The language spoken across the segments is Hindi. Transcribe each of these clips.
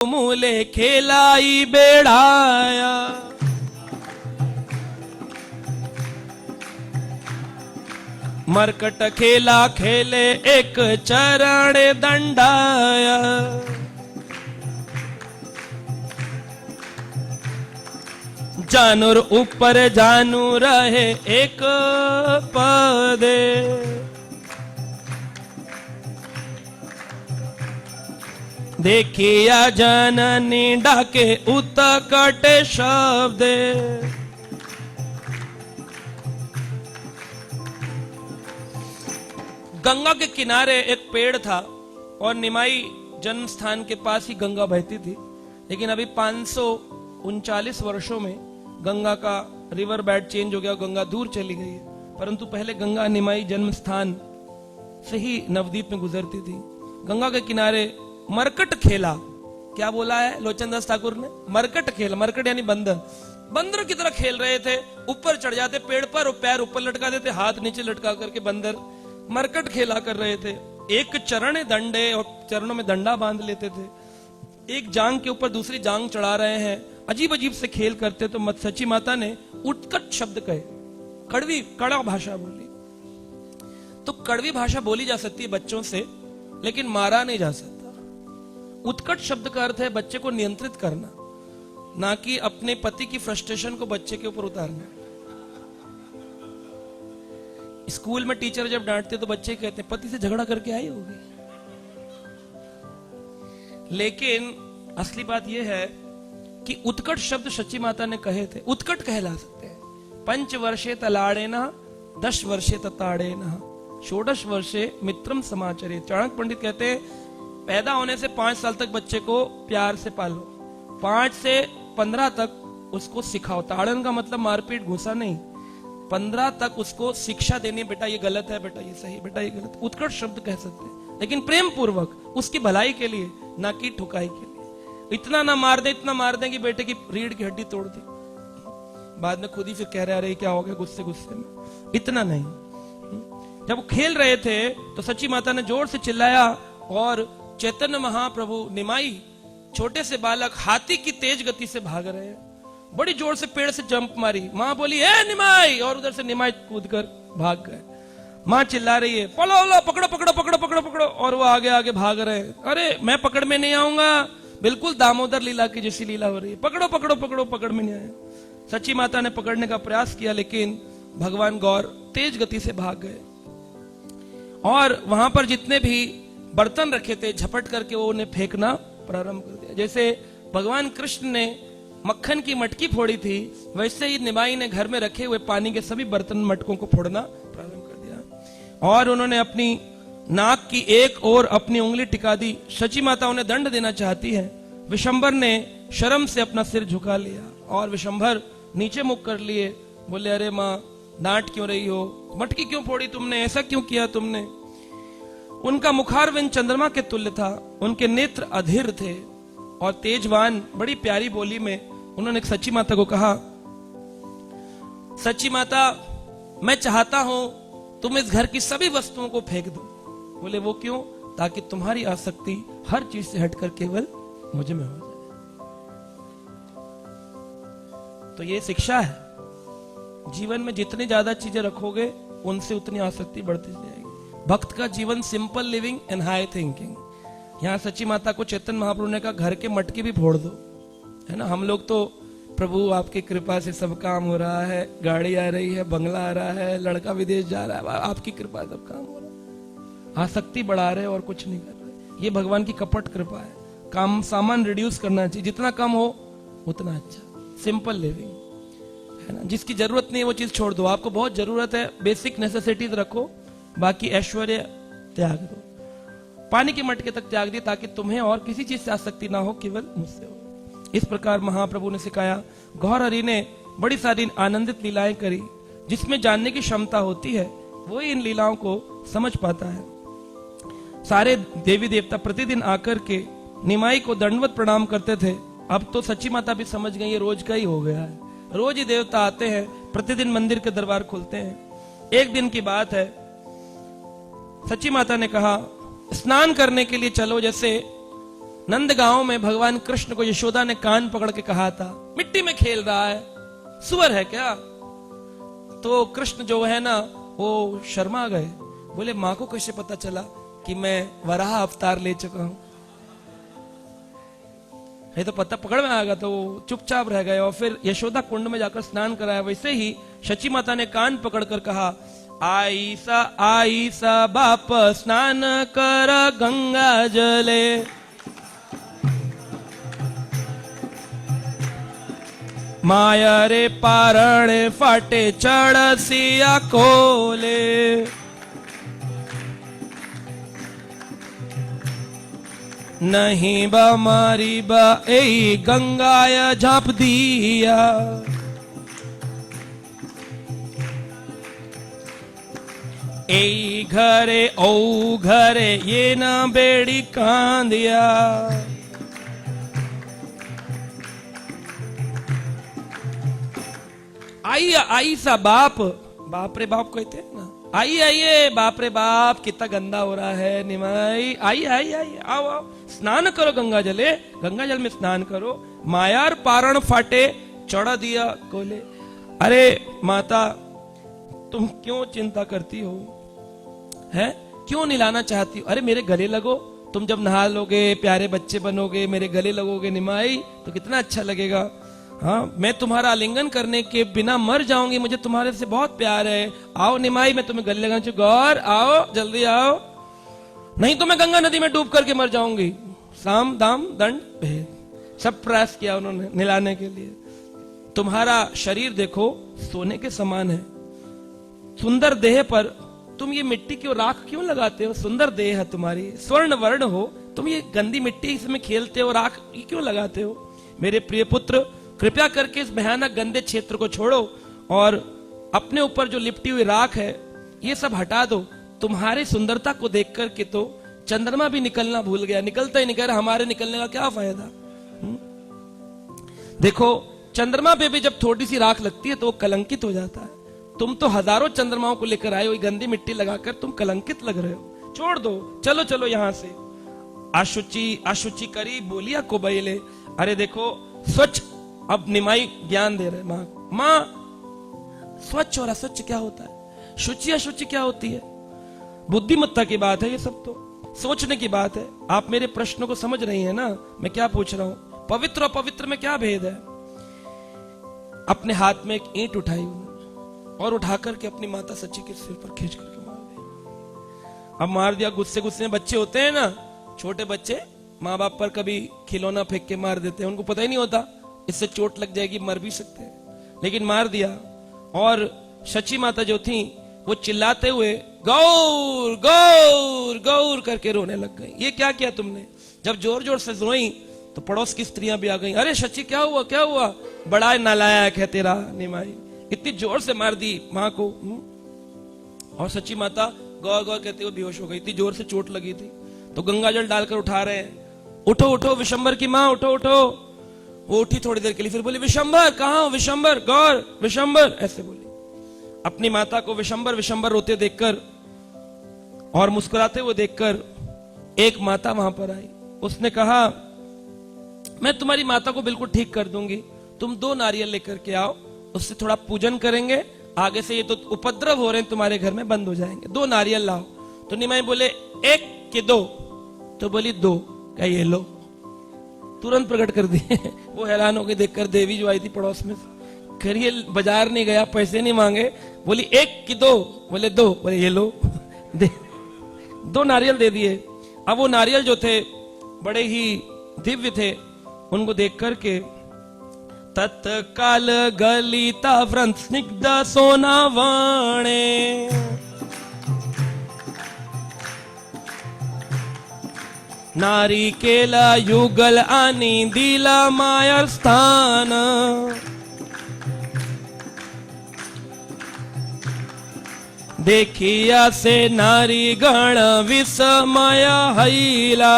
मूले खेलाई बेड़ाया, मरकट खेला खेले एक चरण दंडाया। जानूर ऊपर जानू रहे एक पदे, देखिया जननी डाके उत्कट शब्द। गंगा के किनारे एक पेड़ था और निमाई जन्म स्थान के पास ही गंगा बहती थी, लेकिन अभी 539 वर्षों में गंगा का रिवर बेड चेंज हो गया, गंगा दूर चली गई है। परंतु पहले गंगा निमाई जन्म स्थान से ही नवद्वीप में गुजरती थी। गंगा के किनारे मरकट खेला, क्या बोला है लोचन दास ठाकुर ने? मरकट खेला, मरकट यानी बंदर। बंदर की तरह खेल रहे थे, ऊपर चढ़ जाते पेड़ पर और पैर ऊपर लटका देते, हाथ नीचे लटका करके बंदर मरकट खेला कर रहे थे। एक चरण दंडे, और चरणों में डंडा बांध लेते थे, एक जांग के ऊपर दूसरी जांग चढ़ा रहे हैं, अजीब अजीब से खेल करते। तो सची माता ने उत्कट शब्द कहे, कड़ा भाषा बोली। तो कड़वी भाषा बोली जा सकती है बच्चों से, लेकिन मारा नहीं जा सकता। उत्कट शब्द का अर्थ है बच्चे को नियंत्रित करना, ना कि अपने पति की फ्रस्ट्रेशन को बच्चे के ऊपर उतारना। स्कूल में टीचर जब डांटते तो बच्चे कहते हैं पति से झगड़ा करके आई होगी, लेकिन असली बात यह है कि उत्कट शब्द सच्ची माता ने कहे थे। उत्कट कहला सकते हैं। 5 वर्षे तलाड़ेना 10 वर्षे तताड़ेना षोडश वर्षे मित्रम समाचरे। चाणक्य पंडित कहते हैं पैदा होने से 5 साल तक बच्चे को प्यार से पालो, 5 से 15 तक उसको सिखाओ। ताड़न का मतलब मारपीट घुसा नहीं, 15 तक उसको शिक्षा देनी, बेटा ये गलत है, बेटा ये सही, बेटा ये गलत। उत्कट शब्द कह सकते हैं, लेकिन प्रेम पूर्वक उसकी भलाई के लिए, ना कि ठुकाई के लिए। इतना ना मार दे, इतना मार दें कि बेटे की रीढ़ की हड्डी तोड़ दी, बाद में खुद ही फिर कह रहे क्या हो गया गुस्से गुस्से में। इतना नहीं। जब वो खेल रहे थे तो सच्ची माता ने जोर से चिल्लाया और चैतन्य महाप्रभु निमाई छोटे से बालक हाथी की तेज गति से भाग रहे हैं, बड़ी जोर से पेड़ से जंप मारी। मां बोली ए निमाई, और उधर से निमाई कूदकर भाग गए। मां चिल्ला रही है पलो लो, पकड़ो पकड़ो पकड़ो पकड़ो पकड़ो, और वो आगे आगे भाग रहे हैं। अरे मैं पकड़ में नहीं आऊंगा, बिल्कुल दामोदर लीला की जैसी लीला हो रही है, पकड़ो पकड़ो पकड़ो, पकड़ में नहीं आए। सच्ची माता ने पकड़ने का प्रयास किया, लेकिन भगवान गौर तेज गति से भाग गए और वहां पर जितने भी बर्तन रखे थे झपट करके वो उन्हें फेंकना प्रारंभ कर दिया। जैसे भगवान कृष्ण ने मक्खन की मटकी फोड़ी थी, वैसे ही निमाई ने घर में रखे हुए पानी के सभी बर्तन मटकों को फोड़ना प्रारंभ कर दिया और उन्होंने अपनी नाक की एक ओर अपनी उंगली टिका दी। सची माता उन्हें दंड देना चाहती है। विशंबर ने शर्म से अपना सिर झुका लिया और विशंबर नीचे मुख कर लिए, बोले अरे माँ डांट क्यों रही हो, मटकी क्यों फोड़ी तुमने, ऐसा क्यों किया तुमने। उनका मुखारविंद चंद्रमा के तुल्य था, उनके नेत्र अधीर थे और तेजवान। बड़ी प्यारी बोली में उन्होंने सच्ची माता को कहा, सच्ची माता मैं चाहता हूं तुम इस घर की सभी वस्तुओं को फेंक दो। बोले वो क्यों? ताकि तुम्हारी आसक्ति हर चीज से हटकर केवल मुझे में हो जाए। तो ये शिक्षा है, जीवन में जितनी ज्यादा चीजें रखोगे उनसे उतनी आसक्ति बढ़ती जाएगी। भक्त का जीवन simple living and high thinking. यहाँ सच्ची माता को चैतन्य महाप्रभु ने कहा घर के मटके भी फोड़ दो, है ना। हम लोग तो प्रभु आपकी कृपा से सब काम हो रहा है, गाड़ी आ रही है, बंगला आ रहा है, लड़का विदेश जा रहा है, आपकी कृपा सब काम हो रहा है। आसक्ति बढ़ा रहे और कुछ नहीं कर रहे। ये भगवान की कपट कृपा है। काम सामान रिड्यूस करना चाहिए, जितना कम हो उतना अच्छा। सिंपल लिविंग, है ना। जिसकी जरूरत नहीं है वो चीज छोड़ दो। आपको बहुत जरूरत है, बेसिक नेसेसिटीज रखो, बाकी ऐश्वर्य त्याग दो। पानी के मटके तक त्याग दिए ताकि तुम्हें और किसी चीज से आसक्ति ना हो, केवल मुझसे हो। इस प्रकार महाप्रभु ने सिखाया। गौर हरि ने बड़ी सारी आनंदित लीलाएं करी। जिसमें जानने की क्षमता होती है वो इन लीलाओं को समझ पाता है। सारे देवी देवता प्रतिदिन आकर के निमाई को दंडवत प्रणाम करते थे। अब तो सच्ची माता भी समझ गई ये रोज का ही हो गया है, रोज ही देवता आते हैं, प्रतिदिन मंदिर के दरबार खुलते हैं। एक दिन की बात है, सच्ची माता ने कहा स्नान करने के लिए चलो। जैसे नंदगांव में भगवान कृष्ण को यशोदा ने कान पकड़ के कहा था, मिट्टी में खेल रहा है, सुअर है क्या? तो कृष्ण जो है ना वो शर्मा गए, बोले माँ को कैसे पता चला कि मैं वराह अवतार ले चुका हूं? ये तो पता पकड़ में आएगा, तो चुपचाप रह गए और फिर यशोदा कुंड में जाकर स्नान कराया। वैसे ही शची माता ने कान पकड़कर कहा, आई सा बाप स्नान कर गंगा जले, माया रे पारणे फाटे चढ़सिया कोले, नहीं बा मारी बा ए गंगाया झाप दिया, ए घरे ओ घरे ये ना बेड़ी कांदिया, आई आई सा बाप, बाप रे बाप कहते हैं ना, आइए बाप रे बाप कितना गंदा हो रहा है निमाई, आई आई आई आओ आओ स्नान करो गंगा जले, गंगा जल में स्नान करो, मायार पारण फाटे चढ़ा दिया कोले। अरे माता तुम क्यों चिंता करती हो, है क्यों निलाना चाहती हो? अरे मेरे गले लगो, तुम जब नहा लोगे प्यारे बच्चे बनोगे, मेरे गले लगोगे निमाई तो कितना अच्छा लगेगा। हाँ मैं तुम्हारा आलिंगन करने के बिना मर जाऊंगी, मुझे तुम्हारे से बहुत प्यार है, आओ निमाई मैं तुम्हें गले लगाऊं, गौर आओ जल्दी आओ, नहीं तो मैं गंगा नदी में डूब करके मर जाऊंगी। साम दाम दंड भेद सब प्रयास किया उन्होंने निलाने के लिए। तुम्हारा शरीर देखो सोने के समान है, सुंदर देह पर तुम ये मिट्टी क्यों राख क्यों लगाते हो? सुंदर देह है तुम्हारी, स्वर्ण वर्ण हो, तुम ये गंदी मिट्टी इसमें खेलते हो, राख क्यों लगाते हो? मेरे प्रिय पुत्र कृपया करके इस भयानक गंदे क्षेत्र को छोड़ो और अपने ऊपर जो लिपटी हुई राख है ये सब हटा दो। तुम्हारी सुंदरता को देख करके तो चंद्रमा भी निकलना भूल गया, निकलता ही नहीं, कह रहा हमारे निकलने का क्या फायदा। देखो चंद्रमा पे भी जब थोड़ी सी राख लगती है तो वो कलंकित हो जाता है। तुम तो हजारों चंद्रमाओं को लेकर आए हो, गंदी मिट्टी लगाकर तुम कलंकित लग रहे हो, छोड़ दो, चलो चलो यहां से। अशुचि अशुचि करी बोलिया को बैले। अरे देखो स्वच्छ, अब निमाई ज्ञान दे रहे माँ स्वच्छ और अस्वच्छ क्या होता है, शुचि अशुचि क्या होती है, बुद्धिमत्ता की बात है, ये सब तो सोचने की बात है। आप मेरे प्रश्न को समझ रही हैं ना, मैं क्या पूछ रहा हूं? पवित्र और पवित्र में क्या भेद है? अपने हाथ में एक ईंट उठाई और उठा करके अपनी माता सची के सिर पर खींच करके मार दिया। अब मार दिया, गुस्से गुस्से में बच्चे होते हैं ना, छोटे बच्चे माँ बाप पर कभी खिलौना फेंक के मार देते हैं, उनको पता ही नहीं होता इससे चोट लग जाएगी, मर भी सकते हैं, लेकिन मार दिया। और शची माता जो थी वो चिल्लाते हुए गौर गौर गौर करके रोने लग गई। ये क्या किया तुमने? जब जोर जोर से रोई तो पड़ोस की स्त्रियां भी आ गई, अरे शची क्या हुआ क्या हुआ, बड़ा नालायक है तेरा निमाई, इतनी जोर से मार दी माँ को। और सची माता गौर गौर कहते हुए बेहोश हो गई, इतनी जोर से चोट लगी थी। तो गंगा जल डालकर उठा रहे हैं, उठो उठो विशंबर की माँ उठो उठो। वो उठी थोड़ी देर के लिए, फिर बोली विशंबर कहाँ हो, विशंबर गौर विशंबर, ऐसे बोली। अपनी माता को विशंबर विशंबर रोते देखकर और मुस्कुराते हुए देखकर एक माता वहां पर आई। उसने कहा मैं तुम्हारी माता को बिल्कुल ठीक कर दूंगी, तुम 2 नारियल लेकर के आओ, उससे थोड़ा पूजन करेंगे, आगे से ये तो उपद्रव हो रहे हैं तुम्हारे घर में बंद हो जाएंगे। 2 नारियल लाओ। तो निमाई बोले 1 कि 2? तो बोली 2। क्या ये लो, तुरंत प्रकट कर दिए। वो हैरान हो गई देखकर, देवी जो आई थी पड़ोस में, करिए बाजार नहीं गया, पैसे नहीं मांगे, बोली 1 कि 2? बोले 2। बोले ये लो, दे 2 नारियल दे दिए। अब वो नारियल जो थे बड़े ही दिव्य थे, उनको देख करके तत्काल गलिता व्रंत स्निग्ध सोना वाणे, नारिकेला युगल आनी दिला मायर स्थान, देखिया से नारी गण विस्मय हईला,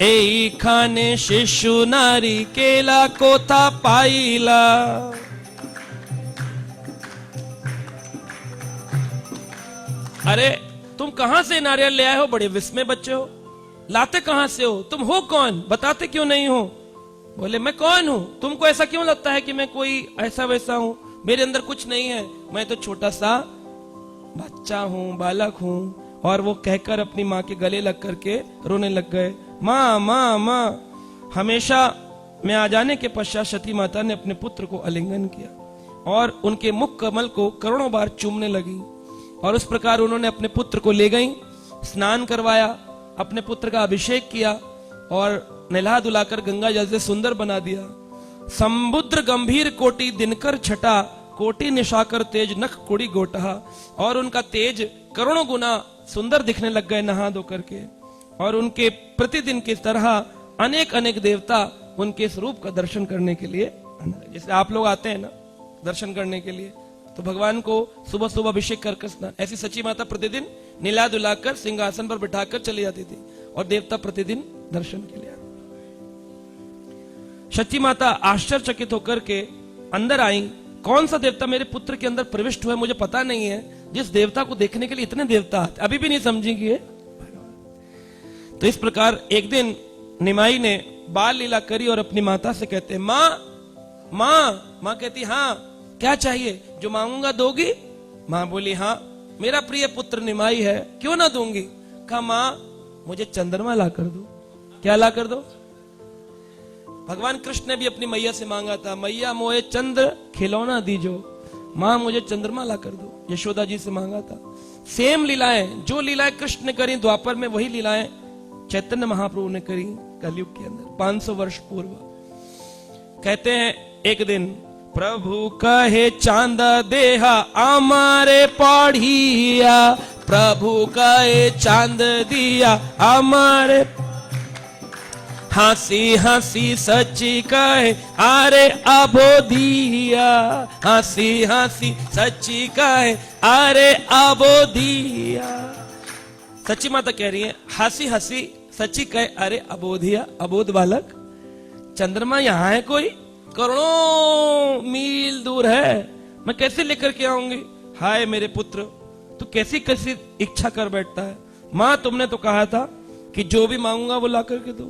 ए खाने शिशु नारी केला कोथा पाईला। अरे तुम कहां से नारियल ले आए हो? बड़े विस्मय बच्चे हो, लाते कहां से हो? तुम हो कौन? बताते क्यों नहीं हो? बोले मैं कौन हूं? तुमको ऐसा क्यों लगता है कि मैं कोई ऐसा वैसा हूं? मेरे अंदर कुछ नहीं है, मैं तो छोटा सा बच्चा हूं, बालक हूं। और वो कहकर अपनी माँ के गले लग करके रोने लग गए। माँ माँ माँ। हमेशा में आ जाने के पश्चात सती माता ने अपने पुत्र को आलिंगन किया और उनके मुख कमल को करोड़ों बार चूमने लगी। और उस प्रकार उन्होंने अपने पुत्र को ले गई, स्नान करवाया, अपने पुत्र का अभिषेक किया और नहला धुलाकर गंगा जल से सुंदर बना दिया। समुद्र गंभीर कोटि दिनकर छटा, कोटि निशाकर तेज नख कुड़ी गोटहा। और उनका तेज करोड़ों गुना सुंदर दिखने लग गए नहा धो करके। और उनके प्रतिदिन की तरह अनेक अनेक देवता उनके स्वरूप का दर्शन करने के लिए, जैसे आप लोग आते हैं ना दर्शन करने के लिए, तो भगवान को सुबह सुबह अभिषेक कर स्नान, ऐसी सची माता प्रतिदिन नीला दुलाकर सिंहासन पर बिठाकर चली जाती थी और देवता प्रतिदिन दर्शन के लिए आते। सची माता आश्चर्यचकित होकर के अंदर आई। कौन सा देवता मेरे पुत्र के अंदर प्रविष्ट हुआ है मुझे पता नहीं है, जिस देवता को देखने के लिए इतने देवता आते, अभी भी नहीं समझेंगे ये। तो इस प्रकार एक दिन निमाई ने बाल लीला करी और अपनी माता से कहते, माँ माँ। माँ कहती हाँ क्या चाहिए? जो मांगूंगा दोगी? माँ बोली हाँ, मेरा प्रिय पुत्र निमाई है, क्यों ना दूंगी। कहा माँ मुझे चंद्रमा ला कर दो। क्या ला कर दो? भगवान कृष्ण ने भी अपनी मैया से मांगा था, मैया मोए चंद्र खिलौना दीजो, माँ मुझे चंद्रमा ला कर दो। यशोदा जी से मांगा था। सेम लीलाएं, जो लीलाएं कृष्ण ने करी द्वापर में, वही लीलाएं चैतन्य महाप्रभु ने करी कलयुग के अंदर 500 वर्ष पूर्व। कहते हैं एक दिन प्रभु कहे चांद देहा हमारे पढ़िया, प्रभु कहे चांद दिया हमारे, हंसी हंसी सच्ची कहे अरे अबोधिया, हंसी हंसी सच्ची कहे अरे अबोधिया। सच्ची माता कह रही है हंसी हंसी सच्ची कहे अरे अबोधिया, अबोध बालक। चंद्रमा यहाँ है कोई, करोड़ों मील दूर है, मैं कैसे लेकर के आऊंगी? हाय मेरे पुत्र, तू कैसी कैसी इच्छा कर बैठता है। माँ तुमने तो कहा था कि जो भी मांगूंगा वो ला करके दो,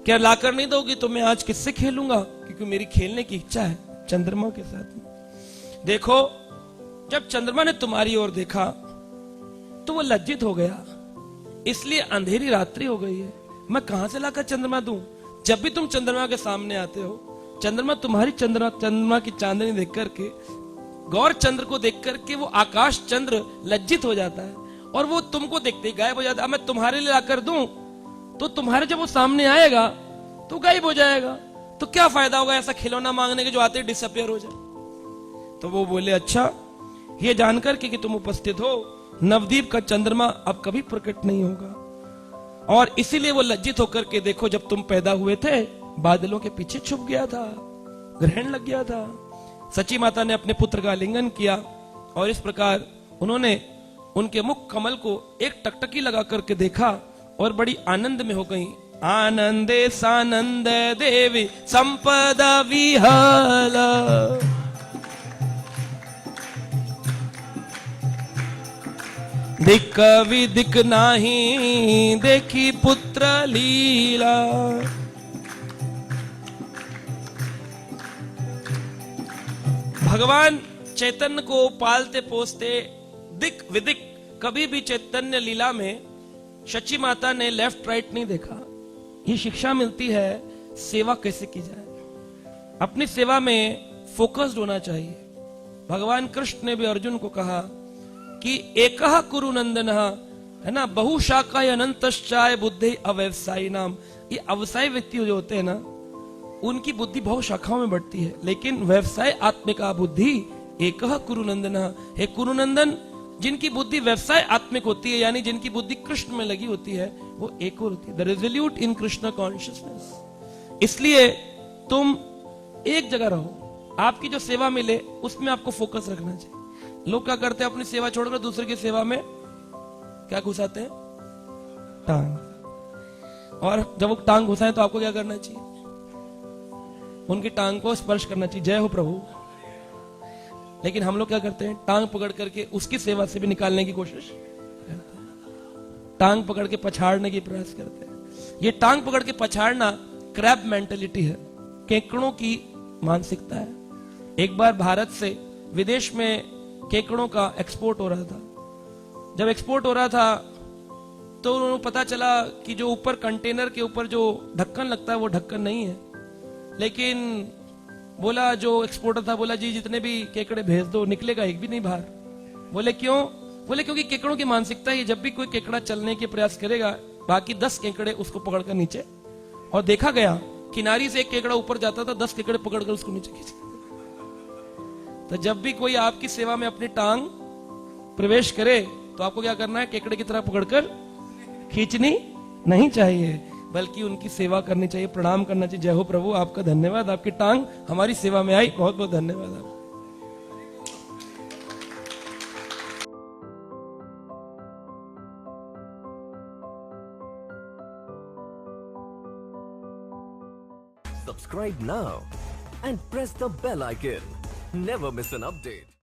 क्या लाकर नहीं दोगी तो मैं आज किससे खेलूंगा? क्योंकि मेरी खेलने की इच्छा है चंद्रमा के साथ में। देखो जब चंद्रमा ने तुम्हारी ओर देखा तो वो लज्जित हो गया, इसलिए अंधेरी रात्रि हो गई है, मैं कहां से लाकर चंद्रमा दूं? जब भी तुम चंद्रमा के सामने आते हो, चंद्रमा तुम्हारी चंद्रमा की चांदनी देख करके, गौर चंद्र को देख करके वो आकाश चंद्र लज्जित हो जाता है और वो तुमको देखते ही गायब हो जाता है। मैं तुम्हारे लिए लाकर दूं तो तुम्हारे जब वो सामने आएगा तो गायब हो जाएगा, तो क्या फायदा होगा ऐसा खिलौना मांगने के जो आते डिसअपियर हो जाए। तो वो बोले अच्छा, ये जानकर के कि तुम उपस्थित हो, नवदीप का चंद्रमा अब कभी प्रकट नहीं होगा। और इसीलिए वो लज्जित होकर के, देखो जब तुम पैदा हुए थे बादलों के पीछे छुप गया था, ग्रहण लग गया था। सची माता ने अपने पुत्र का आलिंगन किया और इस प्रकार उन्होंने उनके मुख कमल को एक टकटकी लगा करके देखा और बड़ी आनंद में हो गई। आनंदे सानंद देवी संपदा विहाला, दिक्क विदिक नाही देखी पुत्र लीला। भगवान चैतन्य को पालते पोसते दिक विदिक कभी भी चैतन्य लीला में सची माता ने लेफ्ट राइट नहीं देखा। ये शिक्षा मिलती है सेवा कैसे की जाए, अपनी सेवा में फोकस्ड होना चाहिए। भगवान कृष्ण ने भी अर्जुन को कहा कि एकह कुरु नंदन, है ना, बहुशाखाय अनंतश्चाय बुद्धि अव्यवसायी नाम। ये अव्यवसायी व्यक्ति जो होते हैं ना, उनकी बुद्धि बहुत शाखाओं में बढ़ती है, लेकिन व्यवसाय आत्मिका बुद्धि एकह कुरु नंदन। हे कुरु नंदन, जिनकी बुद्धि व्यवसाय आत्मिक होती है, यानी जिनकी बुद्धि कृष्ण में लगी होती है, वो एक और होती है, the resolute in Krishna consciousness. इसलिए तुम एक जगह रहो, आपकी जो सेवा मिले उसमें आपको फोकस रखना चाहिए। लोग क्या करते हैं, अपनी सेवा छोड़कर दूसरे की सेवा में क्या घुसाते हैं, टांग। और जब वो टांग घुसाएं तो आपको क्या करना चाहिए, उनकी टांग को स्पर्श करना चाहिए, जय हो प्रभु। लेकिन हम लोग क्या करते हैं, टांग पकड़ करके उसकी सेवा से भी निकालने की कोशिश करते हैं। टांग पकड़ के पछाड़ने की प्रयास करते हैं। ये टांग पकड़ के पछाड़ना क्रैब मेंटेलिटी है, केकड़ों की मानसिकता है। एक बार भारत से विदेश में केकड़ों का एक्सपोर्ट हो रहा था। जब एक्सपोर्ट हो रहा था तो उन्हें पता चला कि जो ऊपर कंटेनर के ऊपर जो ढक्कन लगता है वो ढक्कन नहीं है। लेकिन बोला जो एक्सपोर्टर था, बोला जी जितने भी केकड़े भेज दो, निकलेगा एक भी नहीं बाहर। बोले क्यों? बोले क्योंकि केकड़ों की मानसिकता है, जब भी कोई केकड़ा चलने के प्रयास करेगा बाकी 10 केकड़े उसको पकड़कर नीचे, और देखा गया किनारी से एक केकड़ा ऊपर जाता था, 10 केकड़े पकड़कर उसको नीचे खींचते। तो जब भी कोई आपकी सेवा में अपनी टांग प्रवेश करे तो आपको क्या करना है? केकड़े की तरह पकड़कर खींचनी नहीं चाहिए, बल्कि उनकी सेवा करनी चाहिए, प्रणाम करना चाहिए। जय हो प्रभु, आपका धन्यवाद, आपकी टांग हमारी सेवा में आई, बहुत बहुत धन्यवाद आपका। Subscribe now and press the bell icon. Never miss an update.